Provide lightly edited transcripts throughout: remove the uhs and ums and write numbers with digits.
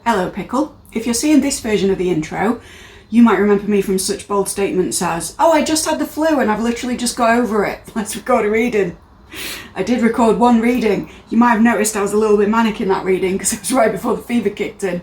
Hello Pickle. If you're seeing this version of the intro, you might remember me from such bold statements as, oh, I just had the flu and I've literally just got over it. Let's record a reading. I did record one reading. You might have noticed I was a little bit manic in that reading because it was right before the fever kicked in.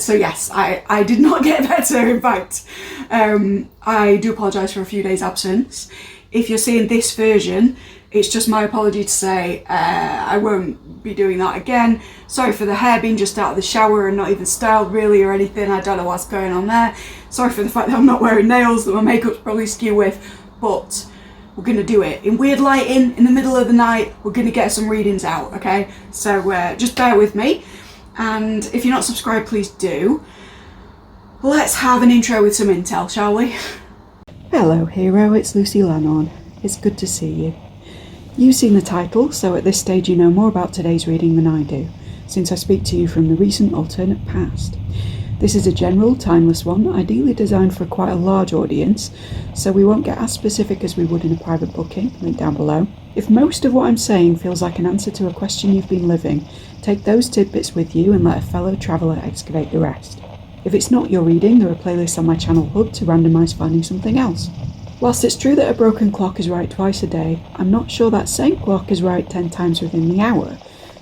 So yes, I did not get better, in fact. I do apologise for a few days absence. If you're seeing this version, it's just my apology to say I won't be doing that again. Sorry for the hair being just out of the shower and not even styled really or anything. I don't know what's going on there. Sorry for the fact that I'm not wearing nails, that my makeup's probably skew with, but we're going to do it. In weird lighting, in the middle of the night, we're going to get some readings out, okay? So just bear with me. And if you're not subscribed, please do. Let's have an intro with some intel, shall we? Hello, hero. It's Lucy Lannon. It's good to see you. You've seen the title, so at this stage you know more about today's reading than I do, since I speak to you from the recent alternate past. This is a general, timeless one, ideally designed for quite a large audience, so we won't get as specific as we would in a private booking, link down below. If most of what I'm saying feels like an answer to a question you've been living, take those tidbits with you and let a fellow traveller excavate the rest. If it's not your reading, there are playlists on my channel hub to randomise finding something else. Whilst it's true that a broken clock is right twice a day, I'm not sure that same clock is right 10 times within the hour.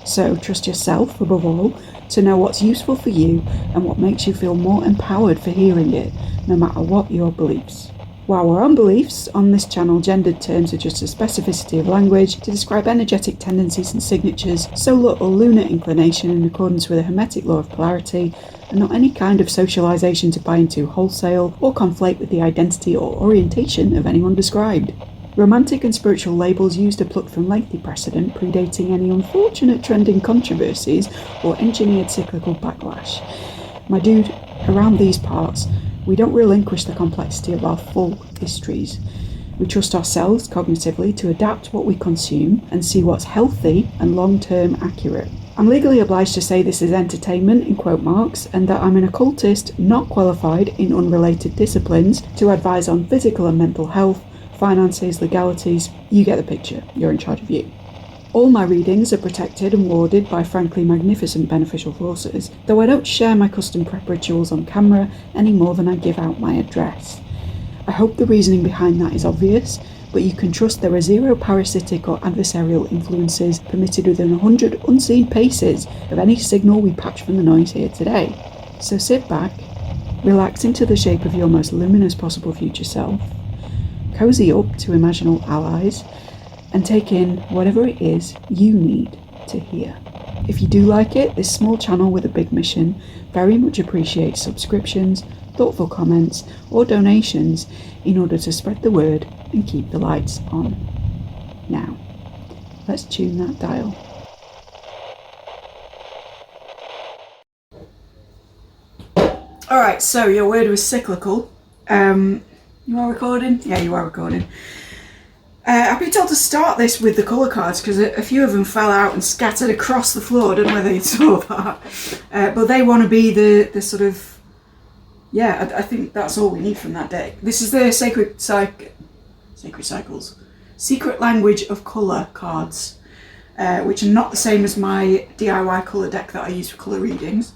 So trust yourself, above all, to know what's useful for you and what makes you feel more empowered for hearing it, no matter what your beliefs. While we're on beliefs, on this channel gendered terms are just a specificity of language to describe energetic tendencies and signatures, solar or lunar inclination in accordance with a hermetic law of polarity, and not any kind of socialisation to buy into wholesale or conflate with the identity or orientation of anyone described. Romantic and spiritual labels used are plucked from lengthy precedent predating any unfortunate trending controversies or engineered cyclical backlash. My dude, around these parts, we don't relinquish the complexity of our full histories. We trust ourselves cognitively to adapt what we consume and see what's healthy and long-term accurate. I'm legally obliged to say this is entertainment in quote marks and that I'm an occultist not qualified in unrelated disciplines to advise on physical and mental health, finances, legalities. You get the picture, you're in charge of you. All my readings are protected and warded by frankly magnificent beneficial forces, though I don't share my custom prep rituals on camera any more than I give out my address. I hope the reasoning behind that is obvious, but you can trust there are zero parasitic or adversarial influences permitted within 100 unseen paces of any signal we patch from the noise here today. So sit back, relax into the shape of your most luminous possible future self, cozy up to imaginal allies, and take in whatever it is you need to hear. If you do like it, this small channel with a big mission very much appreciates subscriptions, thoughtful comments, or donations in order to spread the word and keep the lights on. Now, let's tune that dial. Alright, so your word was cyclical. You are recording? Yeah, you are recording. I've been told to start this with the colour cards because a few of them fell out and scattered across the floor. I don't know whether you saw that. But they want to be the sort of... Yeah, I think that's all we need from that deck. This is the Sacred Cycles. Secret Language of Colour cards, which are not the same as my DIY colour deck that I use for colour readings.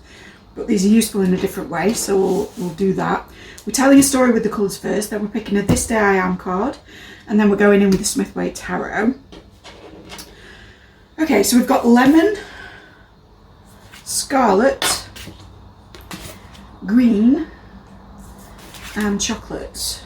But these are useful in a different way, so we'll do that. We're telling a story with the colours first, then we're picking a This Day I Am card, and then we're going in with the smith-waite tarot. Okay, so we've got lemon, scarlet, green, and chocolate.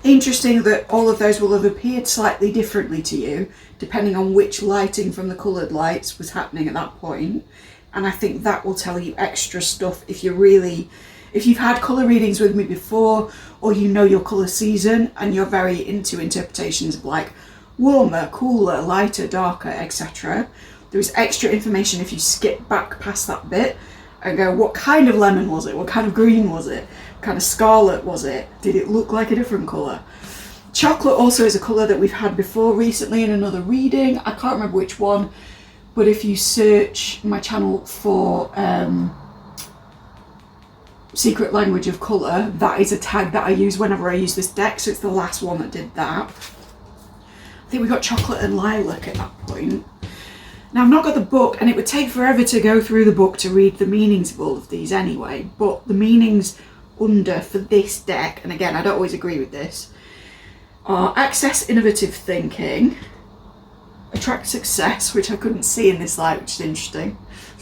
Interesting that all of those will have appeared slightly differently to you, depending on which lighting from the coloured lights was happening at that point. And I think that will tell you extra stuff if you've had colour readings with me before, or you know your colour season and you're very into interpretations of like warmer, cooler, lighter, darker, etc. There is extra information if you skip back past that bit and go, what kind of lemon was it? What kind of green was it? What kind of scarlet was it? Did it look like a different colour? Chocolate also is a colour that we've had before recently in another reading. I can't remember which one, but if you search my channel for Secret Language of Colour, that is a tag that I use whenever I use this deck, so it's the last one that did that. I think we got chocolate and lilac at that point. Now I've not got the book, and it would take forever to go through the book to read the meanings of all of these anyway, but the meanings under for this deck, and again I don't always agree with this, are access innovative thinking, attract success, which I couldn't see in this light, which is interesting.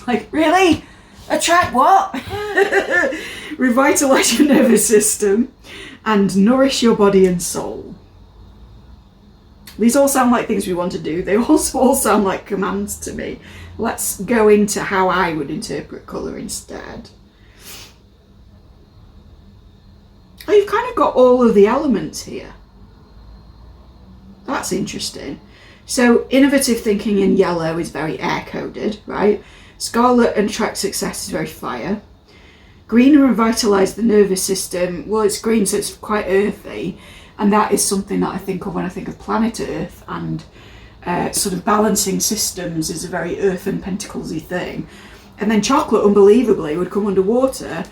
Like, really? Attract what? Revitalise your nervous system and nourish your body and soul. These all sound like things we want to do. They also all sound like commands to me. Let's go into how I would interpret colour instead. Oh, you've kind of got all of the elements here. That's interesting. So innovative thinking in yellow is very air-coded, right? Scarlet and attract success is very fire. Green and revitalise the nervous system. Well, it's green, so it's quite earthy. And that is something that I think of when I think of planet Earth, and sort of balancing systems is a very earth and pentacles-y thing. And then chocolate, unbelievably, would come underwater.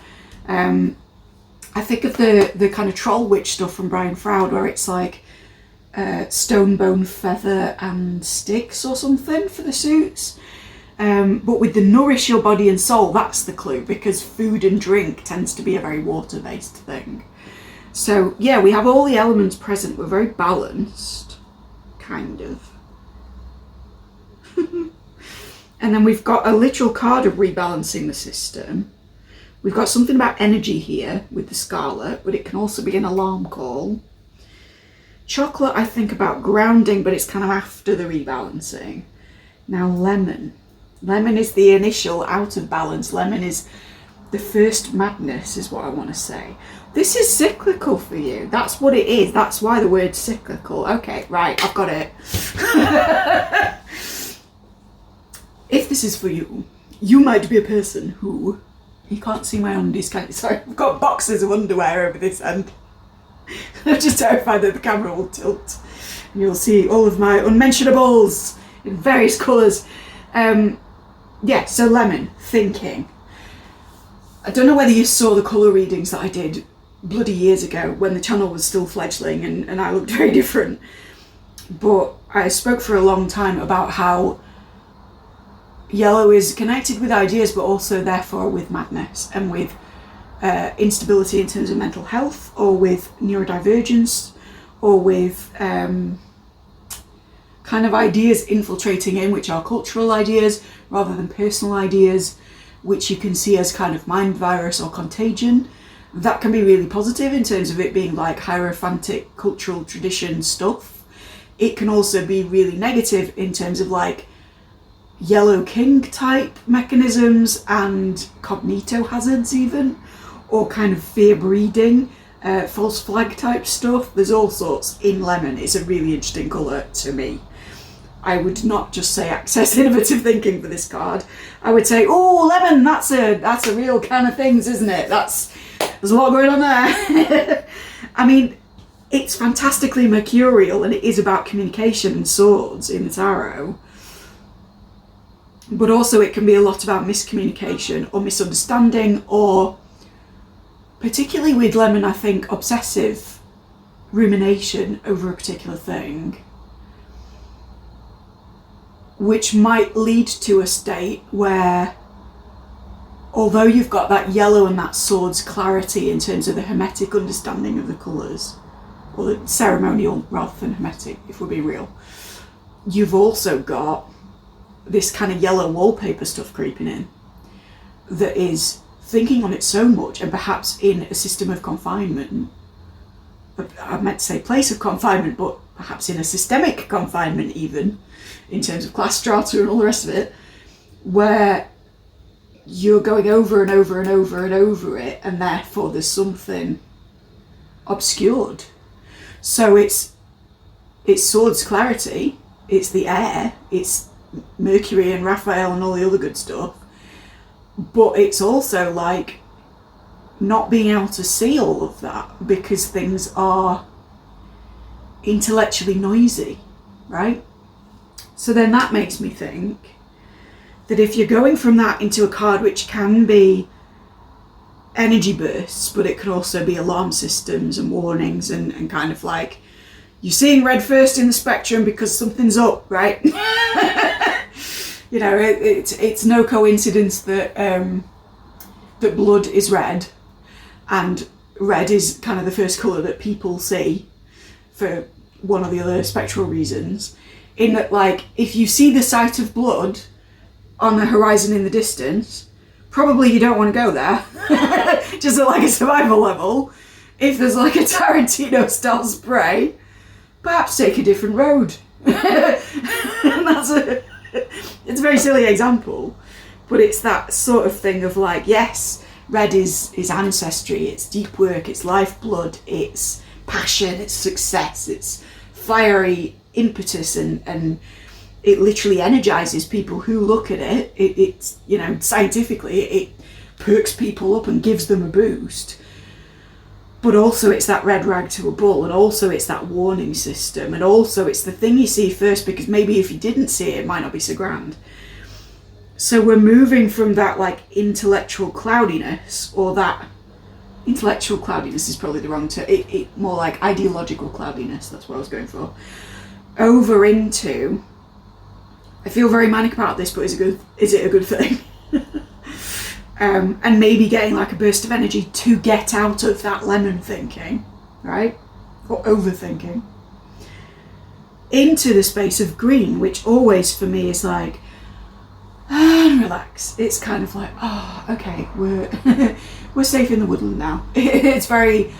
I think of the kind of troll witch stuff from Brian Froud, where it's like stone, bone, feather and sticks or something for the suits. But with the nourish your body and soul, that's the clue, because food and drink tends to be a very water-based thing. So yeah, we have all the elements present. We're very balanced, kind of. And then we've got a literal card of rebalancing the system. We've got something about energy here with the scarlet, but it can also be an alarm call. Chocolate, I think about grounding, but it's kind of after the rebalancing. Now lemon. Lemon is the initial out of balance. Lemon is the first madness, is what I want to say. This is cyclical for you. That's what it is. That's why the word's cyclical. Okay, right, I've got it. If this is for you, you might be a person who... You can't see my undies, can you? Sorry, I've got boxes of underwear over this end. I'm just terrified that the camera will tilt. And you'll see all of my unmentionables in various colours. Yeah, so lemon, thinking. I don't know whether you saw the colour readings that I did bloody years ago when the channel was still fledgling and I looked very different. But I spoke for a long time about how yellow is connected with ideas, but also therefore with madness and with instability in terms of mental health, or with neurodivergence, or with kind of ideas infiltrating in, which are cultural ideas rather than personal ideas, which you can see as kind of mind virus or contagion. That can be really positive in terms of it being like hierophantic cultural tradition stuff. It can also be really negative in terms of like yellow king type mechanisms and cognito hazards even, or kind of fear breeding, false flag type stuff. There's all sorts in lemon. It's a really interesting colour to me. I would not just say access innovative thinking for this card. I would say, oh, lemon, that's a real can of things, isn't it? There's a lot going on there. I mean, it's fantastically mercurial, and it is about communication and swords in the tarot. But also it can be a lot about miscommunication or misunderstanding, or particularly with lemon, I think, obsessive rumination over a particular thing, which might lead to a state where, although you've got that yellow and that sword's clarity in terms of the hermetic understanding of the colours, or the ceremonial rather than hermetic, if we're being real, you've also got this kind of yellow wallpaper stuff creeping in that is thinking on it so much, and perhaps in a system of confinement. I meant to say place of confinement, but perhaps in a systemic confinement even, in terms of class strata and all the rest of it, where you're going over and over and over and over it, and therefore there's something obscured. So it's swords clarity, it's the air, it's Mercury and Raphael and all the other good stuff, but it's also like not being able to see all of that because things are intellectually noisy, right? So then that makes me think that if you're going from that into a card which can be energy bursts, but it can also be alarm systems and warnings and kind of like you're seeing red first in the spectrum because something's up, right? You know, it's no coincidence that that blood is red, and red is kind of the first colour that people see for one or the other spectral reasons. In that, like, if you see the sight of blood on the horizon in the distance, probably you don't want to go there, just at like a survival level. If there's like a Tarantino style spray, perhaps take a different road. And it's a very silly example, but it's that sort of thing of like, yes, red is ancestry, it's deep work, it's lifeblood, it's passion, it's success, it's fiery impetus, and it literally energizes people who look at it. It's, you know, scientifically it perks people up and gives them a boost. But also it's that red rag to a bull, and also it's that warning system, and also it's the thing you see first, because maybe if you didn't see it, it might not be so grand. So we're moving from that like intellectual cloudiness, or that intellectual cloudiness is probably the wrong term, it more like ideological cloudiness, that's what I was going for, over into, I feel very manic about this, but is it a good thing? And maybe getting like a burst of energy to get out of that lemon thinking, right? Or overthinking. Into the space of green, which always for me is like, relax. It's kind of like, oh, okay, we're safe in the woodland now. It's very,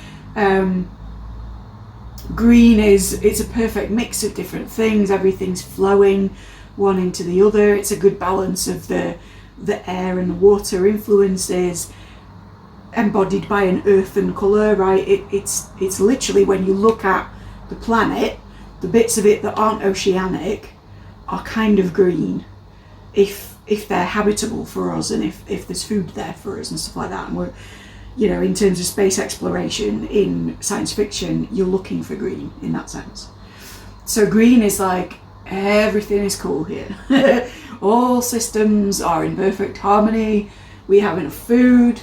green it's a perfect mix of different things. Everything's flowing one into the other. It's a good balance of the air and the water influences, embodied by an earthen colour, right? It's literally, when you look at the planet, the bits of it that aren't oceanic are kind of green, if they're habitable for us, and if there's food there for us and stuff like that. And we're, you know, in terms of space exploration in science fiction, you're looking for green in that sense. So green is like, everything is cool here. All systems are in perfect harmony. We have enough food.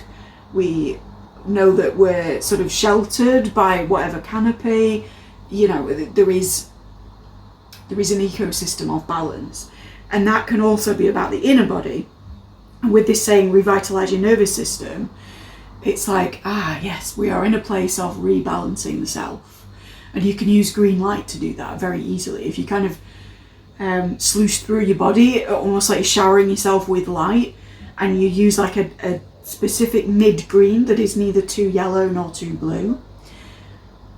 We know that we're sort of sheltered by whatever canopy. You know, there is an ecosystem of balance. And that can also be about the inner body. And with this saying, revitalize your nervous system, it's like, yes, we are in a place of rebalancing the self. And you can use green light to do that very easily. If you kind of sluice through your body, almost like showering yourself with light, and you use like a specific mid-green that is neither too yellow nor too blue,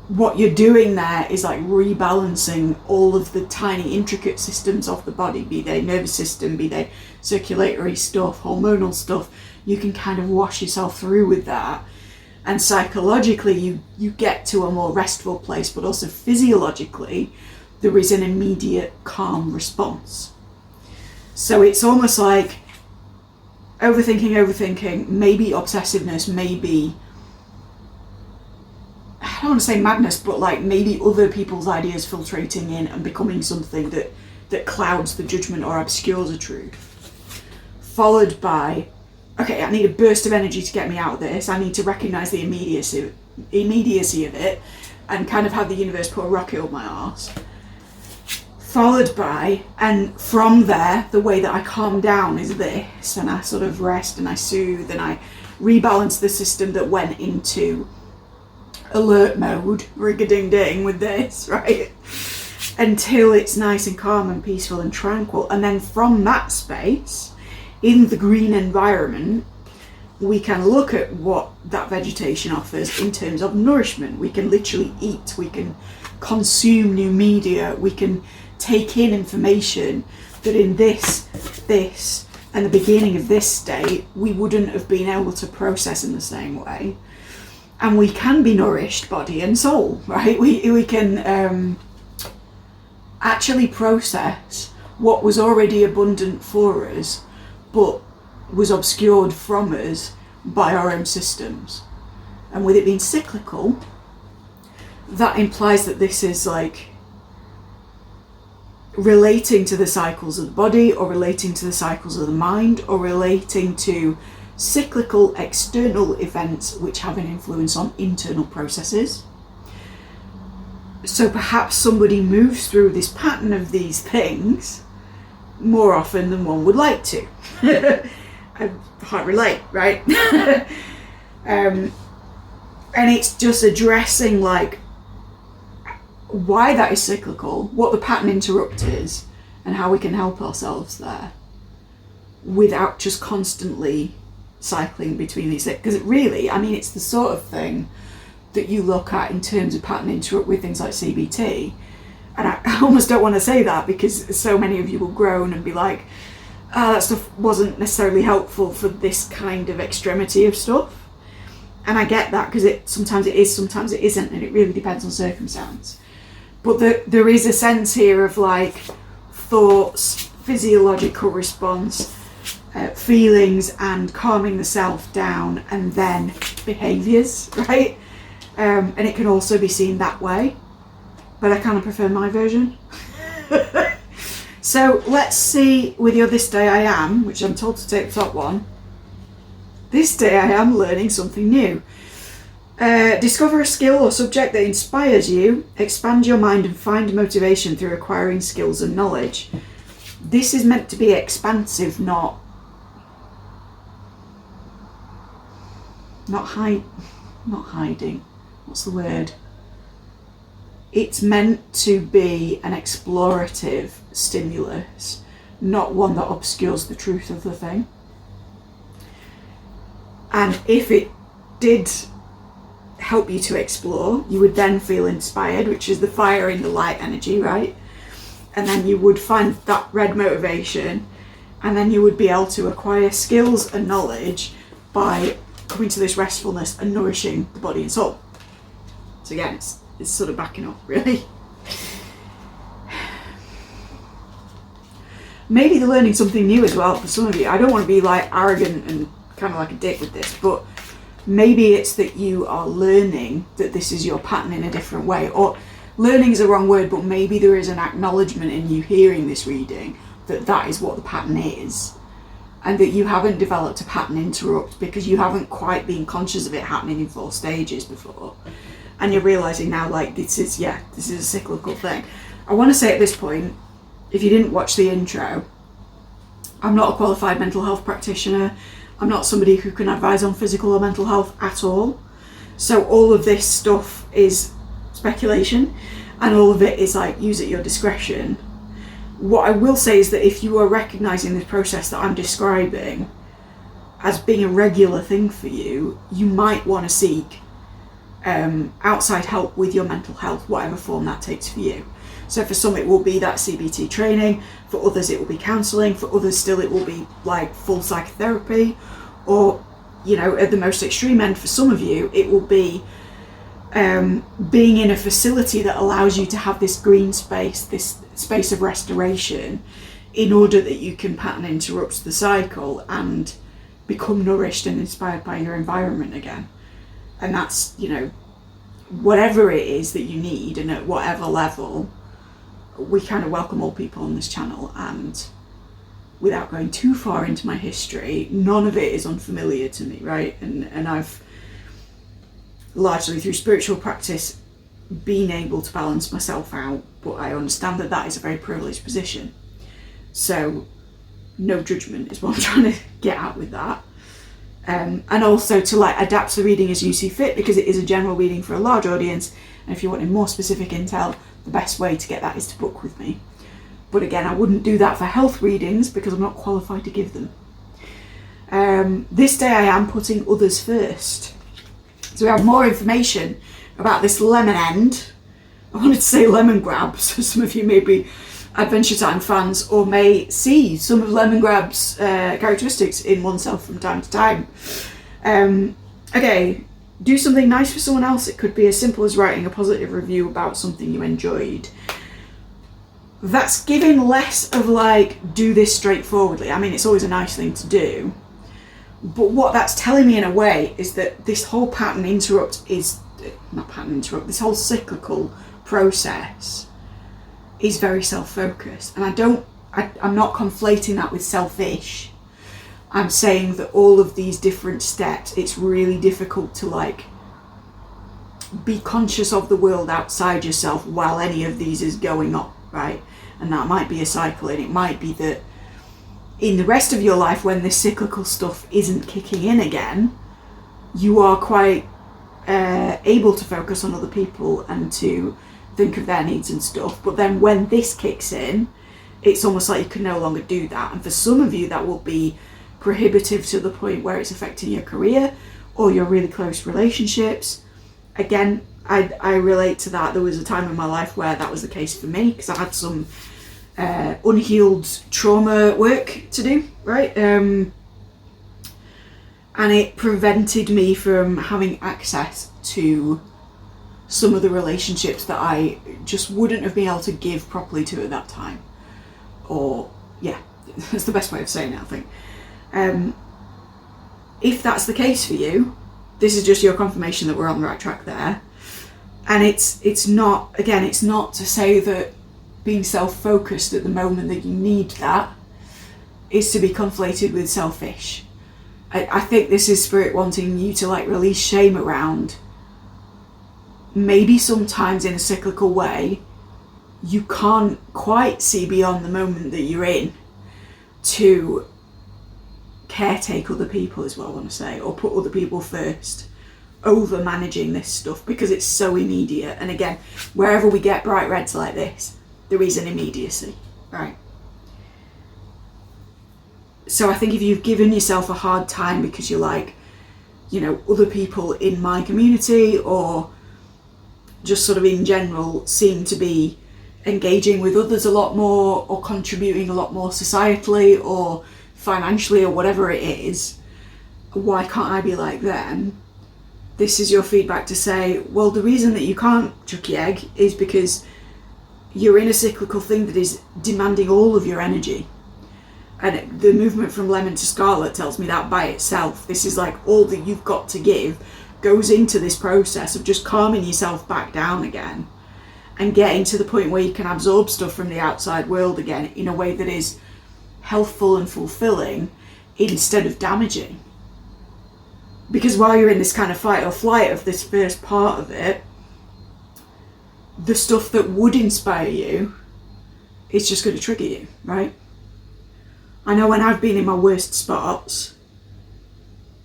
what you're doing there is like rebalancing all of the tiny intricate systems of the body, be they nervous system, be they circulatory stuff, hormonal stuff. You can kind of wash yourself through with that, and psychologically you get to a more restful place, but also physiologically there is an immediate calm response. So it's almost like overthinking, maybe obsessiveness, maybe, I don't want to say madness, but like maybe other people's ideas filtrating in and becoming something that clouds the judgment or obscures the truth. Followed by, okay, I need a burst of energy to get me out of this. I need to recognize the immediacy of it and kind of have the universe put a rocket up my arse. Followed by, and from there, the way that I calm down is this, and I sort of rest and I soothe and I rebalance the system that went into alert mode, rig-a-ding-ding with this, right? Until it's nice and calm and peaceful and tranquil. And then from that space, in the green environment, we can look at what that vegetation offers in terms of nourishment. We can literally eat, we can consume new media, we can take in information that in this and the beginning of this state we wouldn't have been able to process in the same way. And we can be nourished, body and soul, right? We can actually process what was already abundant for us, but was obscured from us by our own systems. And with it being cyclical, that implies that this is like relating to the cycles of the body, or relating to the cycles of the mind, or relating to cyclical external events which have an influence on internal processes. So perhaps somebody moves through this pattern of these things more often than one would like to. I can't relate, right? And it's just addressing like why that is cyclical, what the pattern interrupt is, and how we can help ourselves there without just constantly cycling between these things. Because really, I mean, it's the sort of thing that you look at in terms of pattern interrupt with things like CBT. And I almost don't want to say that because so many of you will groan and be like, that stuff wasn't necessarily helpful for this kind of extremity of stuff. And I get that, because sometimes it is, sometimes it isn't, and it really depends on circumstance. But there is a sense here of like thoughts, physiological response, feelings, and calming the self down, and then behaviours, right? And it can also be seen that way, but I kind of prefer my version. So let's see with your This Day I Am, which I'm told to take the top one. This day I am learning something new. Discover a skill or subject that inspires you, expand your mind and find motivation through acquiring skills and knowledge. This is meant to be expansive, not hiding. What's the word? It's meant to be an explorative stimulus, not one that obscures the truth of the thing. And if it did help you to explore, you would then feel inspired, which is the fire in the light energy, right? And then you would find that red motivation, and then you would be able to acquire skills and knowledge by coming to this restfulness and nourishing the body and soul. So again, it's sort of backing up, really. Maybe they're learning something new as well for some of you. I don't want to be like arrogant and kind of like a dick with this, but maybe it's that you are learning that this is your pattern in a different way. Or learning is a wrong word, but maybe there is an acknowledgement in you hearing this reading that that is what the pattern is, and that you haven't developed a pattern interrupt because you haven't quite been conscious of it happening in 4 stages before, and you're realizing now like this is a cyclical thing. I want to say at this point, if you didn't watch the intro, I'm not a qualified mental health practitioner. I'm not somebody who can advise on physical or mental health at all. So all of this stuff is speculation, and all of it is like use at your discretion. What I will say is that if you are recognizing this process that I'm describing as being a regular thing for you, you might want to seek outside help with your mental health, whatever form that takes for you. So for some it will be that CBT training, for others it will be counselling, for others still it will be like full psychotherapy, or, you know, at the most extreme end for some of you it will be being in a facility that allows you to have this green space, this space of restoration, in order that you can pattern interrupt the cycle and become nourished and inspired by your environment again. And that's, you know, whatever it is that you need, and at whatever level, we kind of welcome all people on this channel. And without going too far into my history, none of it is unfamiliar to me, right? And I've largely through spiritual practice been able to balance myself out, but I understand that that is a very privileged position. So no judgment is what I'm trying to get at with that. And also to like adapt the reading as you see fit, because it is a general reading for a large audience, and if you're wanting more specific intel, the best way to get that is to book with me. But again, I wouldn't do that for health readings because I'm not qualified to give them. This day I am putting others first. So we have more information about this lemon end. I wanted to say lemon grab, so some of you may be Adventure Time fans or may see some of Lemon Grab's characteristics in oneself from time to time. Okay, do something nice for someone else. It could be as simple as writing a positive review about something you enjoyed. That's giving less of like, do this straightforwardly. I mean, it's always a nice thing to do. But what that's telling me in a way is that this whole pattern interrupt is, not pattern interrupt, this whole cyclical process is very self-focused. And I'm not conflating that with selfish. I'm saying that all of these different steps, it's really difficult to like be conscious of the world outside yourself while any of these is going on, right? And that might be a cycle, and it might be that in the rest of your life, when this cyclical stuff isn't kicking in again, you are quite able to focus on other people and to think of their needs and stuff. But then when this kicks in, it's almost like you can no longer do that. And for some of you, that will be prohibitive to the point where it's affecting your career or your really close relationships. Again, I relate to that. There was a time in my life where that was the case for me, because I had some unhealed trauma work to do, right? And it prevented me from having access to some of the relationships that I just wouldn't have been able to give properly to at that time. Or, yeah, that's the best way of saying it, I think. If that's the case for you, this is just your confirmation that we're on the right track there. And it's not, again, it's not to say that being self-focused at the moment that you need that is to be conflated with selfish. I think this is Spirit wanting you to like release shame around, maybe sometimes in a cyclical way, you can't quite see beyond the moment that you're in to caretake other people, is what I want to say, or put other people first over managing this stuff, because it's so immediate. And again, wherever we get bright reds like this, there is an immediacy, right? So I think if you've given yourself a hard time because you're like, you know, other people in my community or just sort of in general seem to be engaging with others a lot more or contributing a lot more societally or financially or whatever it is, why can't I be like them? This is your feedback to say, well, the reason that you can't chuck your egg is because you're in a cyclical thing that is demanding all of your energy. And the movement from lemon to scarlet tells me that by itself. This is like all that you've got to give goes into this process of just calming yourself back down again and getting to the point where you can absorb stuff from the outside world again in a way that is healthful and fulfilling instead of damaging. Because while you're in this kind of fight or flight of this first part of it, the stuff that would inspire you is just going to trigger you, right? I know when I've been in my worst spots,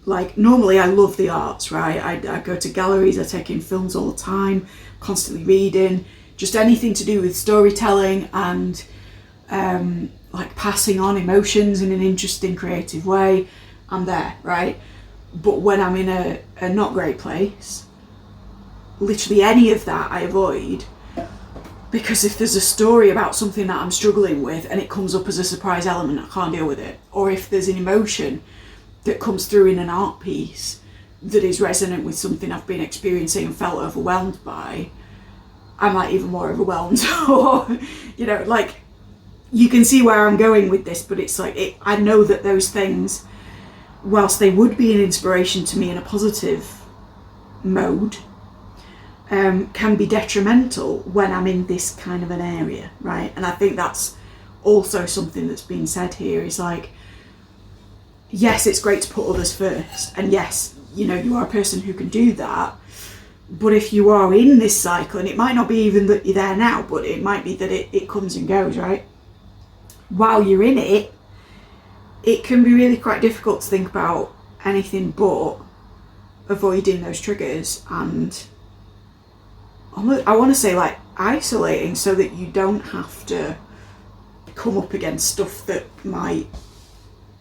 like normally I love the arts, right? I go to galleries, I take in films all the time, constantly reading, just anything to do with storytelling and like passing on emotions in an interesting, creative way. I'm there, right? But when I'm in a not great place, literally any of that I avoid, because if there's a story about something that I'm struggling with and it comes up as a surprise element, I can't deal with it. Or if there's an emotion that comes through in an art piece that is resonant with something I've been experiencing and felt overwhelmed by, I'm like even more overwhelmed. Or, you know, like, you can see where I'm going with this, but it's like, I know that those things, whilst they would be an inspiration to me in a positive mode, can be detrimental when I'm in this kind of an area, right? And I think that's also something that's been said here, is like, yes, it's great to put others first, and yes, you know, you are a person who can do that, but if you are in this cycle, and it might not be even that you're there now, but it might be that it comes and goes, right? While you're in it, it can be really quite difficult to think about anything but avoiding those triggers and I want to say like isolating, so that you don't have to come up against stuff that might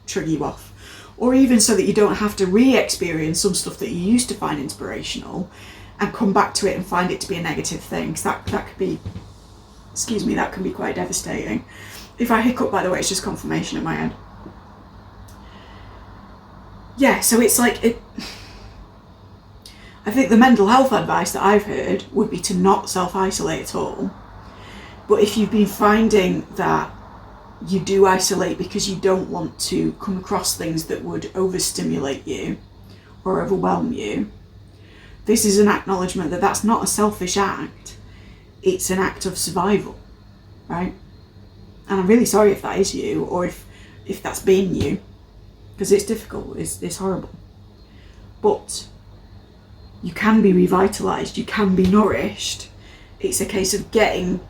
trigger you off, or even so that you don't have to re-experience some stuff that you used to find inspirational and come back to it and find it to be a negative thing, because that could be, excuse me, that can be quite devastating. If I hiccup, by the way, it's just confirmation at my end. Yeah, so it's like I think the mental health advice that I've heard would be to not self-isolate at all. But if you've been finding that you do isolate because you don't want to come across things that would overstimulate you or overwhelm you, this is an acknowledgement that that's not a selfish act, it's an act of survival, right? And I'm really sorry if that is you, or if that's been you, because it's difficult, it's horrible. But you can be revitalised, you can be nourished. It's a case of getting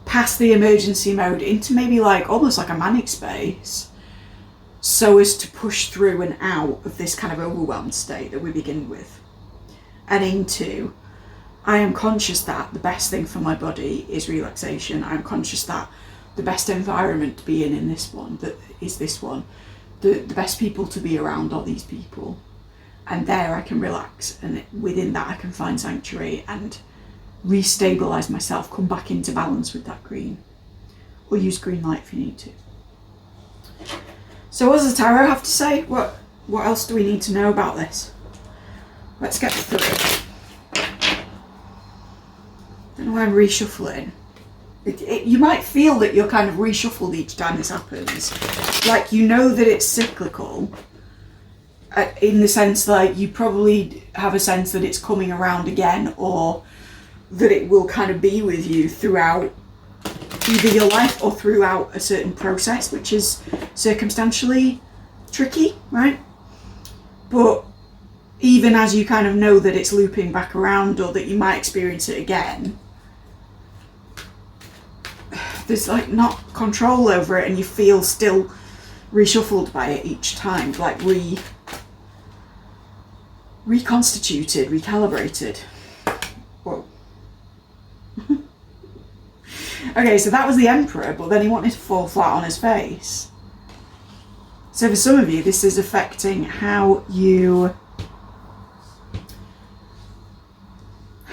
past the emergency mode into maybe like almost like a manic space so as to push through and out of this kind of overwhelmed state that we begin with, and into, I am conscious that the best thing for my body is relaxation. I'm conscious that the best environment to be in this one, that is this one. The best people to be around are these people. And there I can relax, and within that I can find sanctuary and restabilize myself, come back into balance with that green. Or use green light if you need to. So what does the tarot have to say? What else do we need to know about this? Let's get through it. Don't know why I'm reshuffling. You might feel that you're kind of reshuffled each time this happens. Like, you know that it's cyclical. In the sense, like, you probably have a sense that it's coming around again, or that it will kind of be with you throughout either your life or throughout a certain process, which is circumstantially tricky, right? But even as you kind of know that it's looping back around, or that you might experience it again, there's like not control over it, and you feel still reshuffled by it each time, like reconstituted, recalibrated. Whoa. Okay, so that was the Emperor, but then he wanted to fall flat on his face. So for some of you, this is affecting how you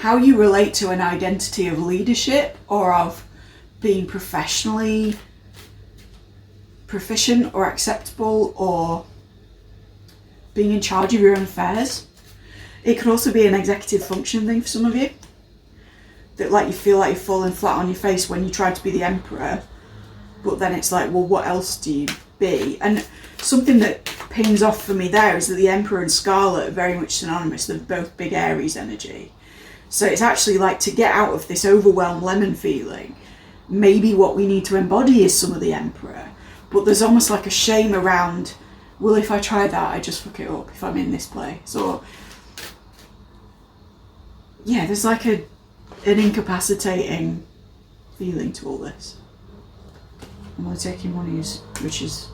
relate to an identity of leadership, or of being professionally proficient or acceptable, or being in charge of your own affairs. It could also be an executive function thing for some of you. That like you feel like you're falling flat on your face when you try to be the Emperor, but then it's like, well, what else do you be? And something that pings off for me there is that the Emperor and Scarlet are very much synonymous. They're both big Aries energy. So it's actually like, to get out of this overwhelmed lemon feeling, maybe what we need to embody is some of the Emperor. But there's almost like a shame around, well, if I try that, I just fuck it up if I'm in this place. Or, yeah, there's like an incapacitating feeling to all this. I'm only taking one of these, which is...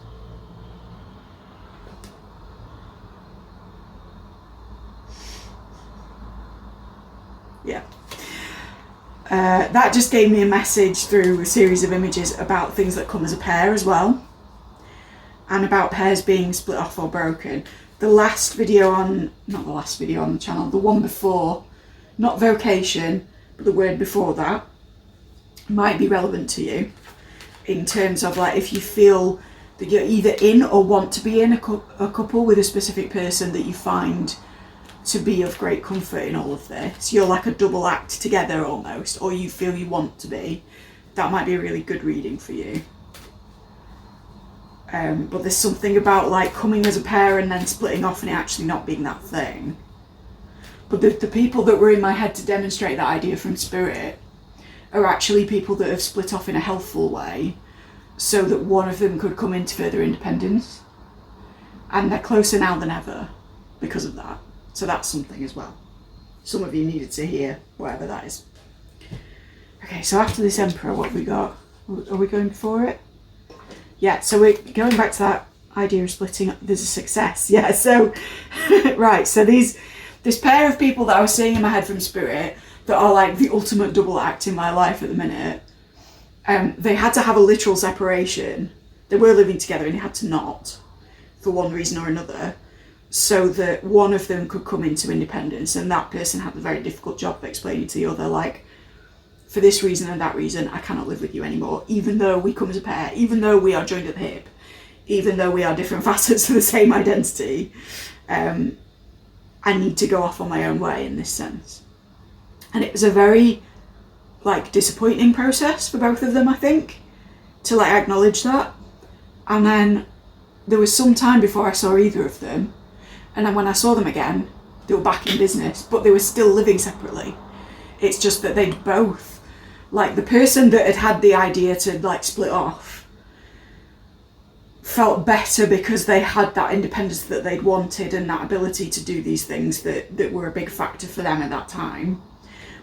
yeah. That just gave me a message through a series of images about things that come as a pair as well, and about pairs being split off or broken. The last video on, not the last video on the channel, the one before, not vocation, but the word before that, might be relevant to you, in terms of like, if you feel that you're either in or want to be in a couple with a specific person that you find to be of great comfort in all of this. You're like a double act together almost, or you feel you want to be. That might be a really good reading for you. But there's something about like coming as a pair and then splitting off and it actually not being that thing. But the people that were in my head to demonstrate that idea from Spirit are actually people that have split off in a healthful way, so that one of them could come into further independence. And they're closer now than ever because of that. So that's something as well. Some of you needed to hear whatever that is. Okay, so after this Emperor, what have we got? Are we going for it? Yeah, so we're going back to that idea of splitting up. There's a success. Yeah, so, right, so this pair of people that I was seeing in my head from Spirit that are like the ultimate double act in my life at the minute, they had to have a literal separation. They were living together and they had to not, for one reason or another, so that one of them could come into independence, and that person had the very difficult job of explaining to the other, like, for this reason and that reason, I cannot live with you anymore, even though we come as a pair, even though we are joined at the hip, even though we are different facets of the same identity. I need to go off on my own way in this sense. And it was a very, like, disappointing process for both of them, I think, to, like, acknowledge that. And then there was some time before I saw either of them. And then when I saw them again, they were back in business, but they were still living separately. It's just that they'd both, like, the person that had the idea to, like, split off felt better because they had that independence that they'd wanted and that ability to do these things that were a big factor for them at that time.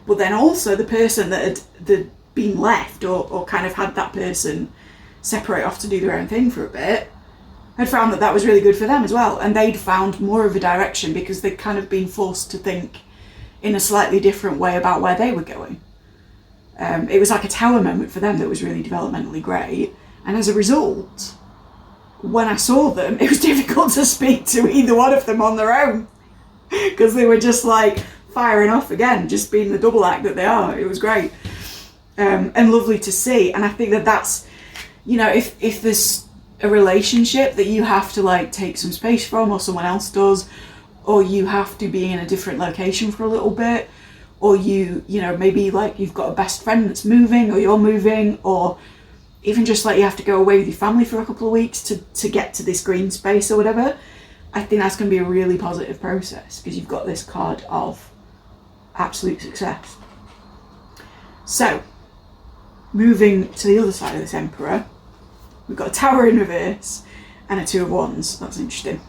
But then also the person that had been left, or kind of had that person separate off to do their own thing for a bit, had found that that was really good for them as well, and they'd found more of a direction because they'd kind of been forced to think in a slightly different way about where they were going. It was like a tower moment for them that was really developmentally great, and as a result, when I saw them, it was difficult to speak to either one of them on their own because they were just like firing off again, just being the double act that they are. It was great, and lovely to see. And I think that that's, you know, if there's a relationship that you have to like take some space from, or someone else does, or you have to be in a different location for a little bit, or you know, maybe like you've got a best friend that's moving, or you're moving, or even just like you have to go away with your family for a couple of weeks to get to this green space or whatever, I think that's going to be a really positive process because you've got this card of absolute success. So, moving to the other side of this Emperor, we've got a Tower in reverse and a Two of Wands. That's interesting.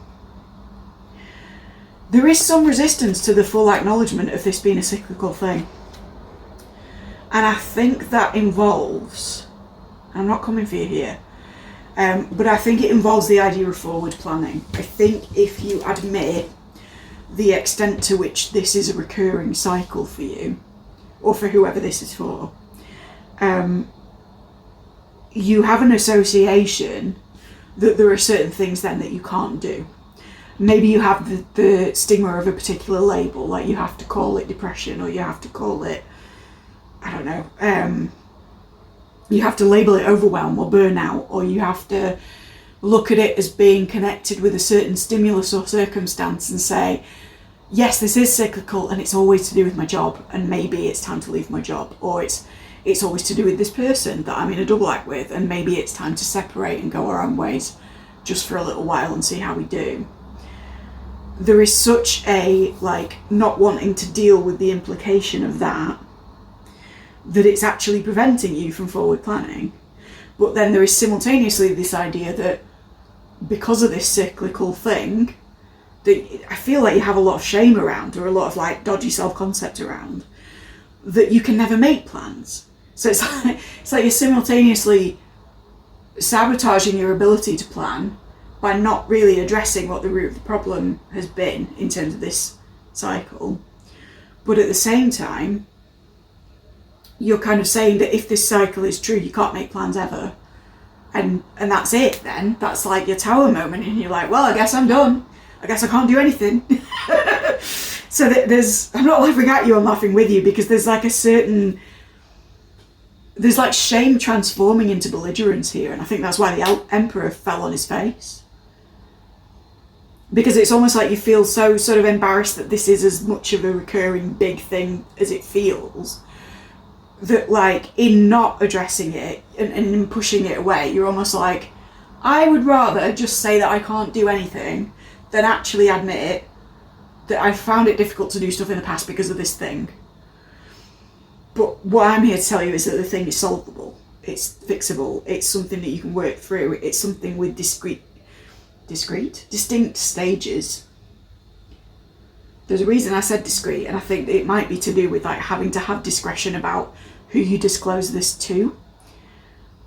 There is some resistance to the full acknowledgement of this being a cyclical thing. And I think that involves, I'm not coming for you here, but I think it involves the idea of forward planning. I think if you admit the extent to which this is a recurring cycle for you, or for whoever this is for, you have an association that there are certain things then that you can't do. Maybe you have the stigma of a particular label, like you have to call it depression, or you have to call it, I don't know, you have to label it overwhelm or burnout, or you have to look at it as being connected with a certain stimulus or circumstance and say, yes, this is cyclical and it's always to do with my job, and maybe it's time to leave my job, or it's always to do with this person that I'm in a double act with, and maybe it's time to separate and go our own ways just for a little while and see how we do. There is such a like not wanting to deal with the implication of that it's actually preventing you from forward planning. But then there is simultaneously this idea that because of this cyclical thing, that I feel like you have a lot of shame around, or a lot of like dodgy self-concept around, that you can never make plans. So it's like you're simultaneously sabotaging your ability to plan by not really addressing what the root of the problem has been in terms of this cycle. But at the same time, you're kind of saying that if this cycle is true, you can't make plans ever. And that's it then. That's like your Tower moment, and you're like, well, I guess I'm done. I guess I can't do anything. So I'm not laughing at you, I'm laughing with you, because there's like there's like shame transforming into belligerence here, and I think that's why the Emperor fell on his face. Because it's almost like you feel so sort of embarrassed that this is as much of a recurring big thing as it feels, that like in not addressing it and in pushing it away, you're almost like, I would rather just say that I can't do anything than actually admit that I found it difficult to do stuff in the past because of this thing. But what I'm here to tell you is that the thing is solvable, it's fixable, it's something that you can work through, it's something with distinct stages. There's a reason I said discreet, and I think it might be to do with like having to have discretion about who you disclose this to.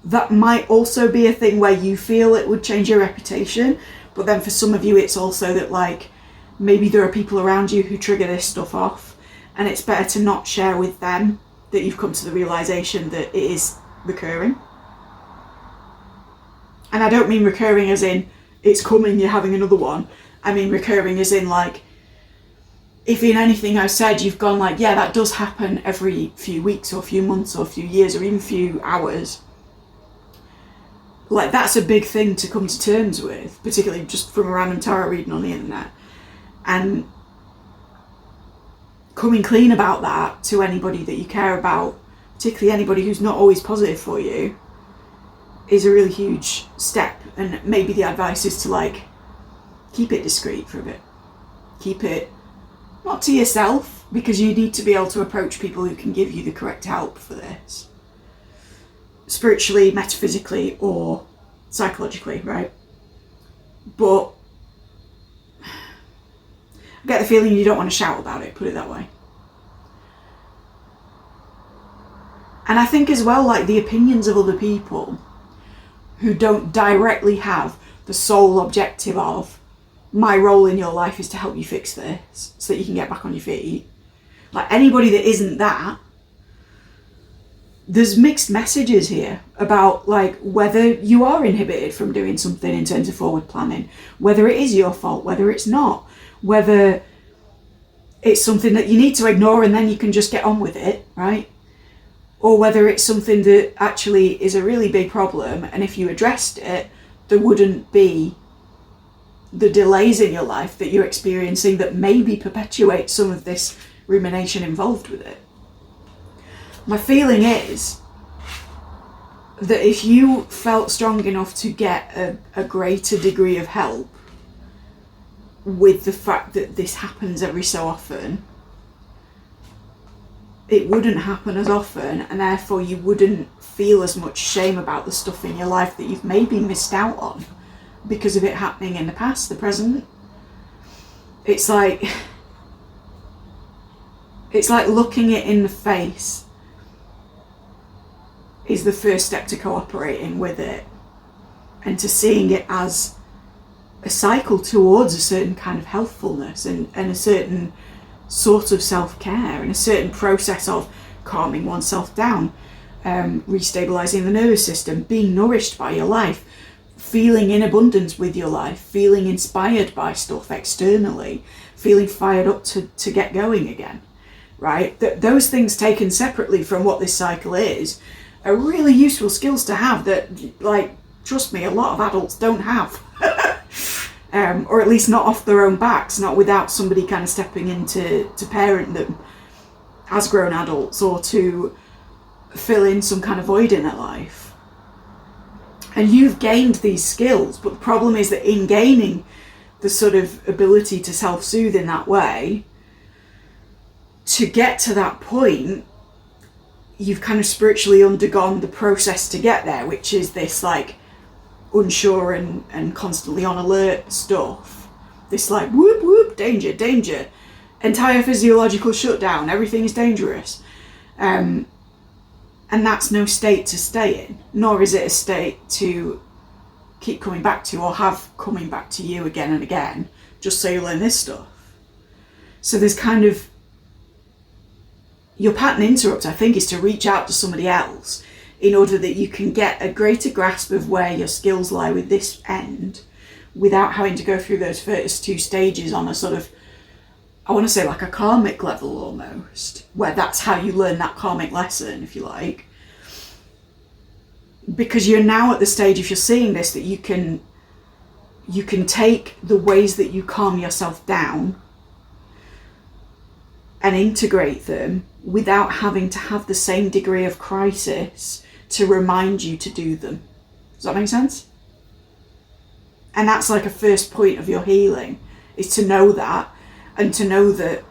That might also be a thing where you feel it would change your reputation, but then for some of you it's also that like maybe there are people around you who trigger this stuff off, and it's better to not share with them that you've come to the realization that it is recurring. And I don't mean recurring as in it's coming, you're having another one. I mean recurring as in like, if in anything I've said you've gone like, yeah, that does happen every few weeks or a few months or a few years or even a few hours, like that's a big thing to come to terms with, particularly just from a random tarot reading on the internet. And coming clean about that to anybody that you care about, particularly anybody who's not always positive for you, is a really huge step. And maybe the advice is to like keep it discreet for a bit. Keep it not to yourself, because you need to be able to approach people who can give you the correct help for this, spiritually, metaphysically, or psychologically, right? But I get the feeling you don't want to shout about it, put it that way. And I think as well, like the opinions of other people who don't directly have the sole objective of my role in your life is to help you fix this so that you can get back on your feet. Like anybody that isn't that, there's mixed messages here about like whether you are inhibited from doing something in terms of forward planning, whether it is your fault, whether it's not, whether it's something that you need to ignore and then you can just get on with it, right? Or whether it's something that actually is a really big problem, and if you addressed it, there wouldn't be the delays in your life that you're experiencing that maybe perpetuate some of this rumination involved with it. My feeling is that if you felt strong enough to get a greater degree of help with the fact that this happens every so often, it wouldn't happen as often, and therefore you wouldn't feel as much shame about the stuff in your life that you've maybe missed out on because of it happening in the past, the present. It's like looking it in the face is the first step to cooperating with it and to seeing it as a cycle towards a certain kind of healthfulness and a certain sort of self-care and a certain process of calming oneself down, restabilizing the nervous system, being nourished by your life, feeling in abundance with your life, feeling inspired by stuff externally, feeling fired up to get going again, right? Those things taken separately from what this cycle is are really useful skills to have that, like, trust me, a lot of adults don't have. Or at least not off their own backs, not without somebody kind of stepping in to parent them as grown adults or to fill in some kind of void in their life. And you've gained these skills, but the problem is that in gaining the sort of ability to self-soothe in that way, to get to that point, you've kind of spiritually undergone the process to get there, which is this like unsure and constantly on alert stuff. This like whoop whoop, danger, danger, entire physiological shutdown, everything is dangerous. And that's no state to stay in, nor is it a state to keep coming back to or have coming back to you again and again, just so you learn this stuff. So there's kind of, your pattern interrupt, I think, is to reach out to somebody else in order that you can get a greater grasp of where your skills lie with this end without having to go through those first two stages on a sort of, I want to say like a karmic level almost, where that's how you learn that karmic lesson, if you like. Because you're now at the stage, if you're seeing this, that you can take the ways that you calm yourself down and integrate them without having to have the same degree of crisis to remind you to do them. Does that make sense? And that's like a first point of your healing, is to know that, and to know that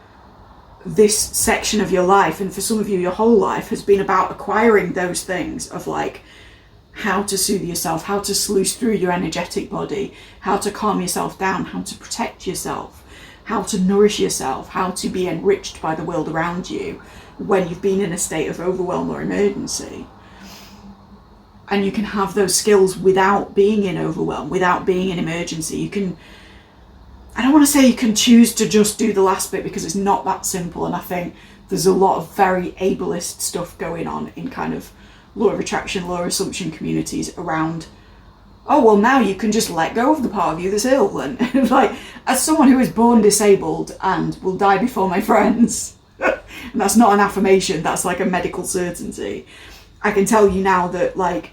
this section of your life, and for some of you your whole life, has been about acquiring those things of like how to soothe yourself, how to sluice through your energetic body, how to calm yourself down, how to protect yourself, how to nourish yourself, how to be enriched by the world around you when you've been in a state of overwhelm or emergency. And you can have those skills without being in overwhelm, without being in emergency. You can, I don't want to say you can choose to just do the last bit, because it's not that simple. And I think there's a lot of very ableist stuff going on in kind of law of attraction, law of assumption communities around, oh, well, now you can just let go of the part of you that's ill. And like, as someone who is born disabled and will die before my friends, and that's not an affirmation, that's like a medical certainty, I can tell you now that like,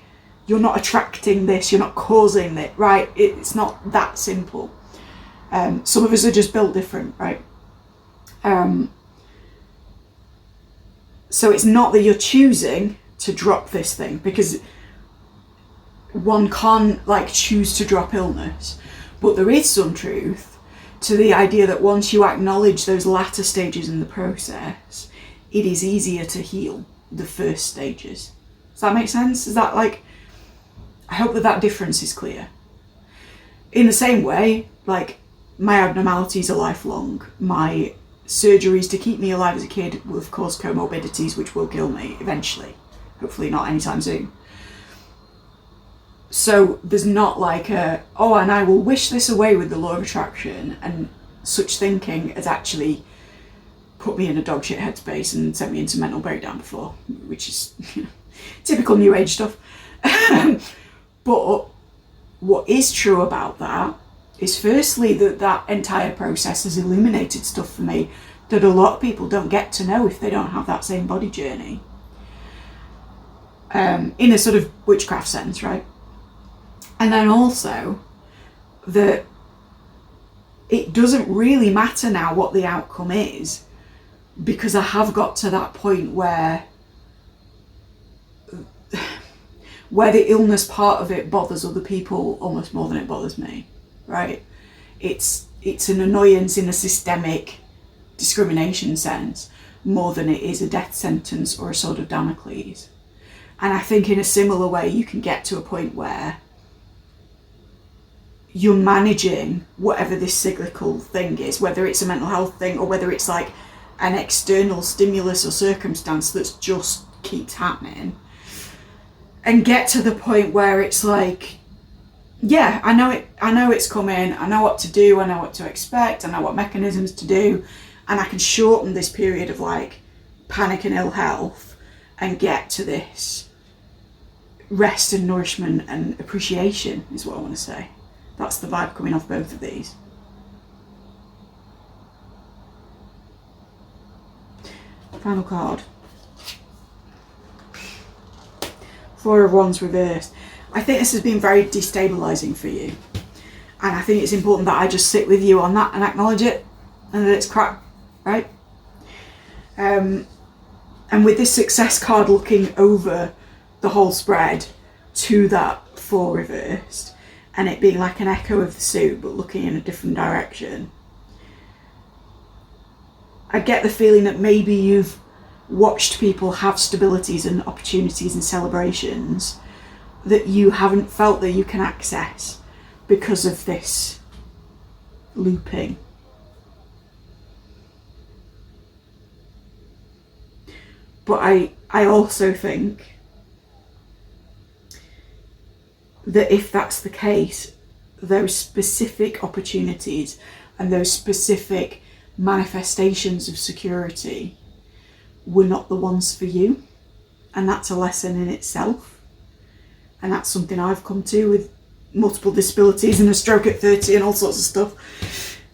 you're not attracting this, you're not causing it, right? It's not that simple. Some of us are just built different, right? So it's not that you're choosing to drop this thing, because one can't like choose to drop illness, but there is some truth to the idea that once you acknowledge those latter stages in the process, it is easier to heal the first stages. Does that make sense? Is that like, I hope that difference is clear. In the same way, like, my abnormalities are lifelong. My surgeries to keep me alive as a kid will of course comorbidities which will kill me eventually. Hopefully not anytime soon. So there's not like and I will wish this away with the law of attraction, and such thinking has actually put me in a dog shit headspace and sent me into mental breakdown before, which is typical new age stuff. But what is true about that is, firstly, that entire process has illuminated stuff for me that a lot of people don't get to know if they don't have that same body journey. In a sort of witchcraft sense, right? And then also that it doesn't really matter now what the outcome is, because I have got to that point where the illness part of it bothers other people almost more than it bothers me, right? It's an annoyance in a systemic discrimination sense more than it is a death sentence or a sword of Damocles. And I think in a similar way you can get to a point where you're managing whatever this cyclical thing is, whether it's a mental health thing or whether it's like an external stimulus or circumstance that just keeps happening, and get to the point where it's like, yeah, I know it's coming, I know what to do, I know what to expect, I know what mechanisms to do, and I can shorten this period of like panic and ill health and get to this rest and nourishment and appreciation, is what I want to say. That's the vibe coming off both of these. Final card. Four of Wands reversed. I think this has been very destabilising for you. And I think it's important that I just sit with you on that and acknowledge it, and that it's crap, right? And with this success card looking over the whole spread to that four reversed, and it being like an echo of the suit but looking in a different direction, I get the feeling that maybe you've watched people have stabilities and opportunities and celebrations that you haven't felt that you can access because of this looping. But I also think that if that's the case, those specific opportunities and those specific manifestations of security were not the ones for you. And that's a lesson in itself. And that's something I've come to with multiple disabilities and a stroke at 30 and all sorts of stuff.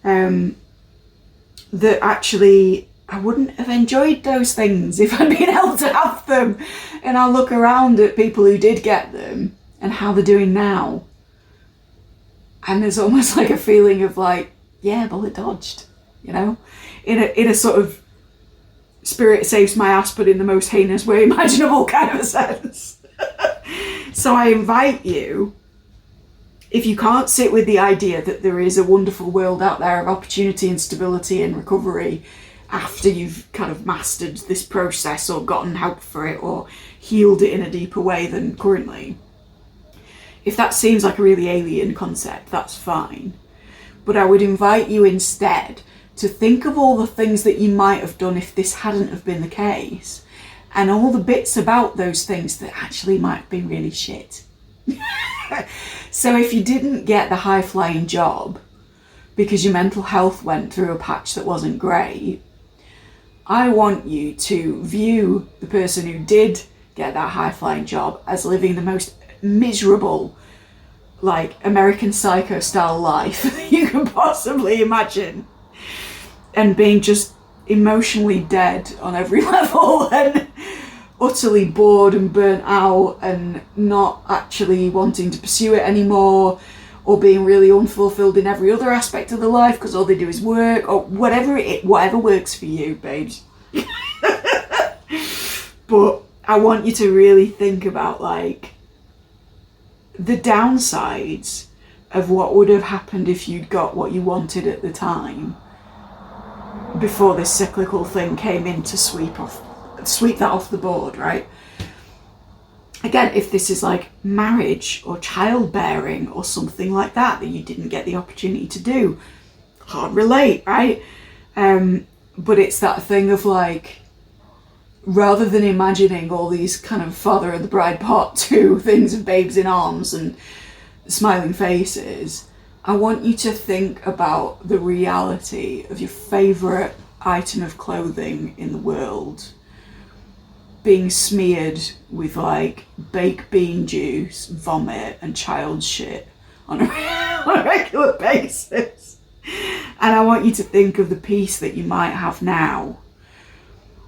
That actually I wouldn't have enjoyed those things if I'd been able to have them. And I look around at people who did get them and how they're doing now. And there's almost like a feeling of like, yeah, bullet dodged, you know, in a sort of spirit saves my ass, but in the most heinous way imaginable kind of a sense. So I invite you, if you can't sit with the idea that there is a wonderful world out there of opportunity and stability and recovery after you've kind of mastered this process or gotten help for it or healed it in a deeper way than currently, if that seems like a really alien concept, that's fine. But I would invite you instead to think of all the things that you might have done if this hadn't have been the case, and all the bits about those things that actually might have been really shit. So if you didn't get the high-flying job because your mental health went through a patch that wasn't great, I want you to view the person who did get that high-flying job as living the most miserable, like American Psycho style life you can possibly imagine, and being just emotionally dead on every level and utterly bored and burnt out and not actually wanting to pursue it anymore, or being really unfulfilled in every other aspect of the life because all they do is work, or whatever works for you, babes. But I want you to really think about like the downsides of what would have happened if you'd got what you wanted at the time before this cyclical thing came in to sweep that off the board, right? Again, if this is like marriage or childbearing or something like that you didn't get the opportunity to do, hard relate, right? But it's that thing of like, rather than imagining all these kind of Father of the Bride Part 2 things of babes in arms and smiling faces, I want you to think about the reality of your favourite item of clothing in the world being smeared with like baked bean juice, vomit and child shit on a regular basis. And I want you to think of the peace that you might have now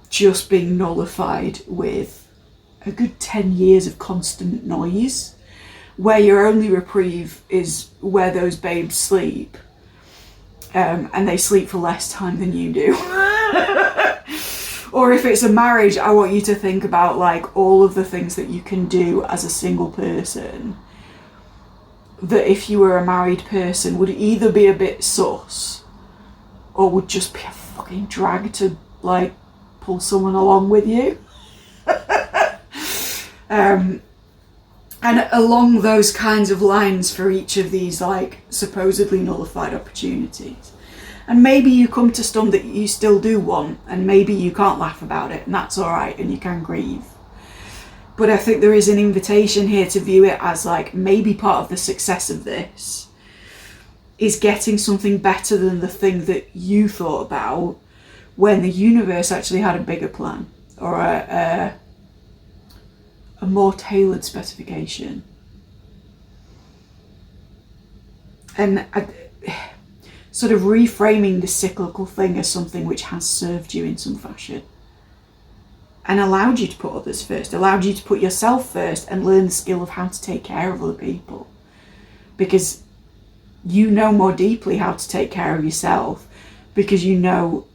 just being nullified with a good 10 years of constant noise, where your only reprieve is where those babes sleep, and they sleep for less time than you do. Or if it's a marriage, I want you to think about like all of the things that you can do as a single person that if you were a married person would either be a bit sus or would just be a fucking drag to like pull someone along with you. And along those kinds of lines for each of these like supposedly nullified opportunities. And maybe you come to some that you still do want, and maybe you can't laugh about it, and that's all right, and you can grieve. But I think there is an invitation here to view it as like maybe part of the success of this is getting something better than the thing that you thought about when the universe actually had a bigger plan or a more tailored specification. And sort of reframing the cyclical thing as something which has served you in some fashion and allowed you to put others first, allowed you to put yourself first and learn the skill of how to take care of other people, because you know more deeply how to take care of yourself, because you know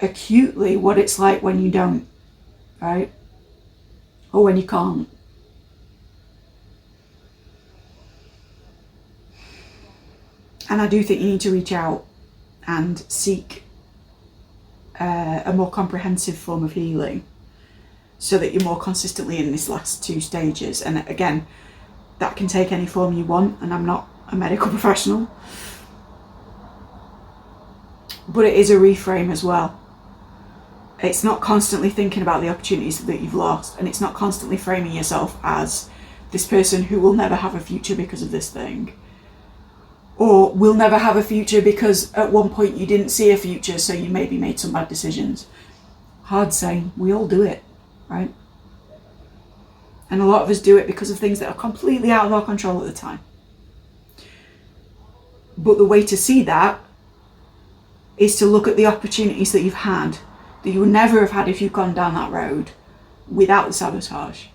acutely what it's like when you don't, right? Or when you can't. And I do think you need to reach out and seek a more comprehensive form of healing so that you're more consistently in this last two stages. And again, that can take any form you want, and I'm not a medical professional. But it is a reframe as well. It's not constantly thinking about the opportunities that you've lost, and it's not constantly framing yourself as this person who will never have a future because of this thing. Or will never have a future because at one point you didn't see a future, so you maybe made some bad decisions. Hard saying, we all do it, right? And a lot of us do it because of things that are completely out of our control at the time. But the way to see that is to look at the opportunities that you've had, that you would never have had if you'd gone down that road without the sabotage.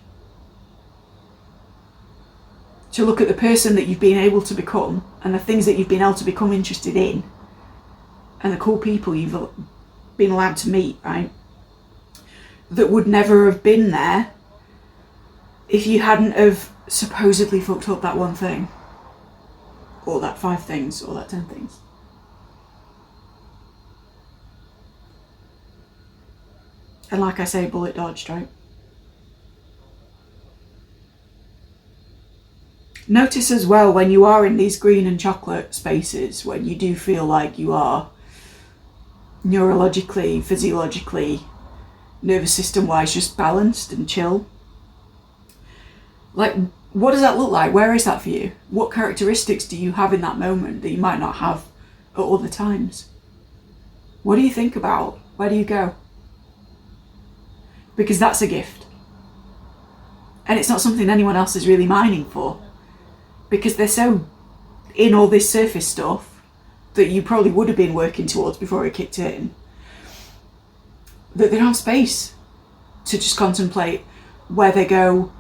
To look at the person that you've been able to become and the things that you've been able to become interested in and the cool people you've been allowed to meet, right? That would never have been there if you hadn't have supposedly fucked up that one thing, or that 5 things, or that 10 things. And like I say, bullet dodged, right? Notice as well when you are in these green and chocolate spaces, when you do feel like you are neurologically, physiologically, nervous system wise just balanced and chill. Like, what does that look like? Where is that for you? What characteristics do you have in that moment that you might not have at other times? What do you think about? Where do you go? Because that's a gift. And it's not something anyone else is really mining for, because they're so in all this surface stuff that you probably would have been working towards before it kicked in, that they don't have space to just contemplate where they go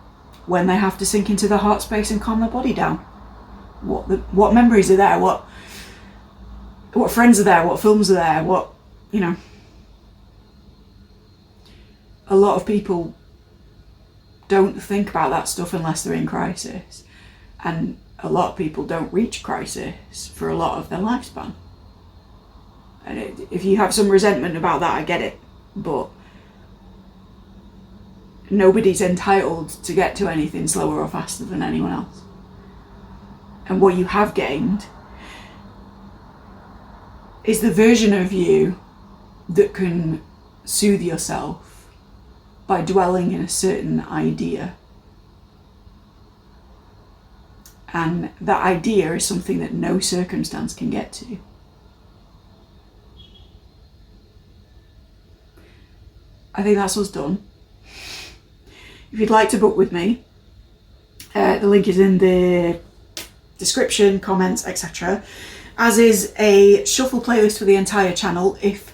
when they have to sink into their heart space and calm their body down. What memories are there? What friends are there? What films are there? What, you know. A lot of people don't think about that stuff unless they're in crisis. And a lot of people don't reach crisis for a lot of their lifespan. And if you have some resentment about that, I get it. But nobody's entitled to get to anything slower or faster than anyone else. And what you have gained is the version of you that can soothe yourself by dwelling in a certain idea. And that idea is something that no circumstance can get to. I think that's us done. If you'd like to book with me, the link is in the description, comments, etc. As is a shuffle playlist for the entire channel if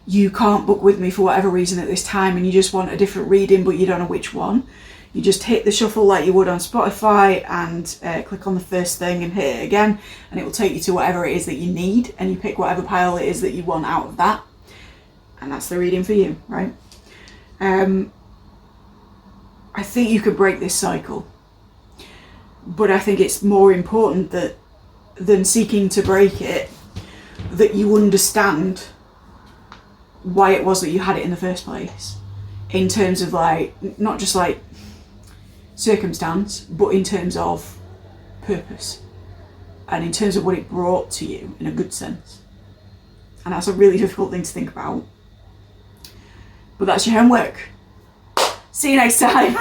you can't book with me for whatever reason at this time and you just want a different reading but you don't know which one. You just hit the shuffle like you would on Spotify and click on the first thing and hit it again, and it will take you to whatever it is that you need, and you pick whatever pile it is that you want out of that, and that's the reading for you, right? I think you could break this cycle, but I think it's more important that than seeking to break it, that you understand why it was that you had it in the first place, in terms of like, not just like circumstance, but in terms of purpose and in terms of what it brought to you in a good sense. And that's a really difficult thing to think about, but that's your homework. See you next time.